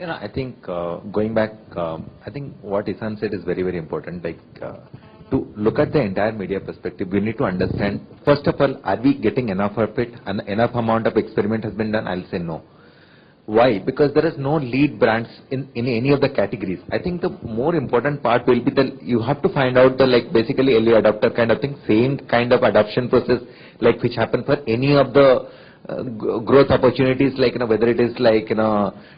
I think going back, I think what Isan said is very, very important. Like to look at the entire media perspective, we need to understand, first of all, are we getting enough of it and enough amount of experiment has been done? I'll say no. Why? Because there is no lead brands in any of the categories. I think the more important part will be that you have to find out the basically early adopter kind of thing, same kind of adoption process like which happened for any of the growth opportunities, like whether it is like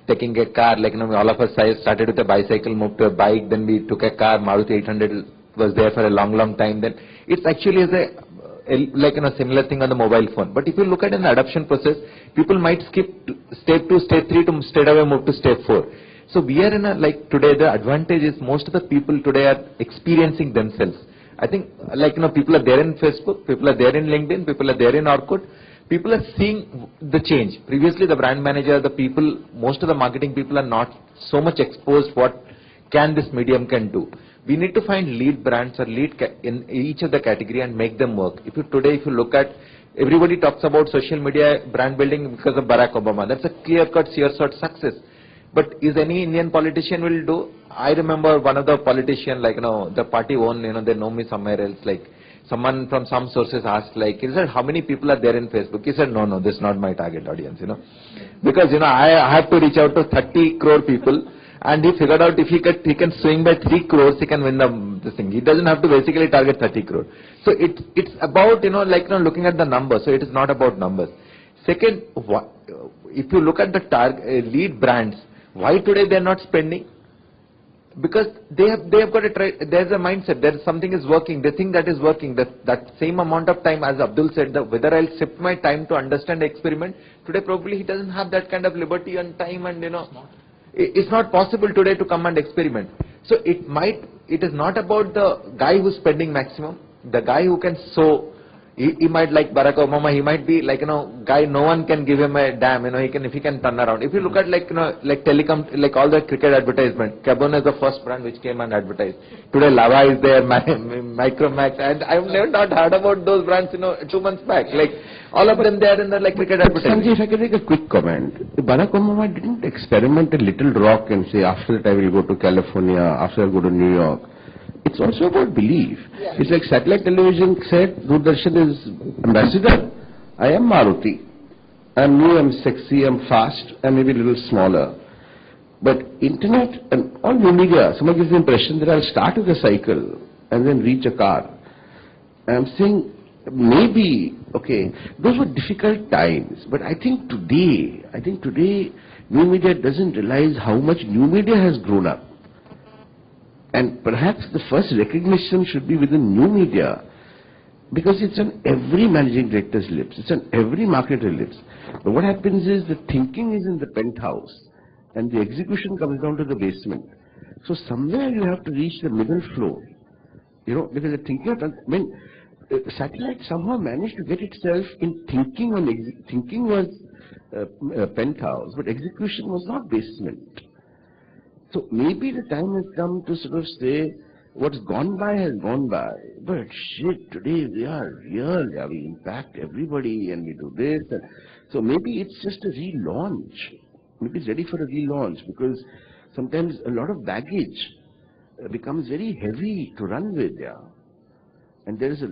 taking a car, like all of us started with a bicycle, moved to a bike, then we took a car. Maruti 800 was there for a long time. Then it's actually as a similar thing on the mobile phone. But if you look at an adoption process, people might skip step 2, step 3 to straight away move to step 4. So we are in a today the advantage is most of the people today are experiencing themselves. I think people are there in Facebook, people are there in LinkedIn, people are there in Orkut. People are seeing the change. Previously, the brand manager, the people, most of the marketing people are not so much exposed what can this medium can do. We need to find lead brands or lead in each of the category and make them work. If you look at, everybody talks about social media brand building because of Barack Obama. That's a clear-cut, seer-sort success. But is any Indian politician will do? I remember one of the politicians, the party own, they know me somewhere else, someone from some sources asked, he said, how many people are there in Facebook? He said, no, this is not my target audience, Because, I have to reach out to 30 crore people, and he figured out if he can swing by 3 crores, he can win this thing. He doesn't have to basically target 30 crore. So it's about, looking at the numbers. So it is not about numbers. Second, if you look at the lead brands, why today they are not spending? Because they have got a there's a mindset, there something is working, they think that is working, that same amount of time, as Abdul said, whether I'll shift my time to understand the experiment, today probably he doesn't have that kind of liberty and time, and it's not possible today to come and experiment. So it is not about the guy who's spending maximum, the guy who can sow. He might like Barack Obama, he might be guy no one can give him a damn, if he can turn around. If you look at telecom, all the cricket advertisement, Cabon is the first brand which came and advertised. Today Lava is there, Micromax, and I've never not heard about those brands, 2 months back. All of them there in the cricket advertisement. Sanjay, if I can make a quick comment. Barack Obama didn't experiment a little rock and say, after that I will go to California, after I go to New York. It's also about belief. Yeah. It's like satellite television said, Doordarshan is ambassador. I am Maruti. I'm new, I'm sexy, I'm fast, I'm maybe a little smaller. But internet and all new media, someone gives the impression that I'll start with a cycle and then reach a car. I'm saying maybe, okay, those were difficult times. But I think today, new media doesn't realize how much new media has grown up. And perhaps the first recognition should be within new media, because it's on every managing director's lips, it's on every marketer's lips. But what happens is the thinking is in the penthouse and the execution comes down to the basement. So somewhere you have to reach the middle floor, because the thinking, satellite somehow managed to get itself in thinking on thinking was penthouse, but execution was not basement. So maybe the time has come to sort of say, what's gone by has gone by. But shit, today we are real. Yeah, we impact everybody and we do this. And so maybe it's just a relaunch. Maybe it's ready for a relaunch, because sometimes a lot of baggage becomes very heavy to run with. Yeah, and there is a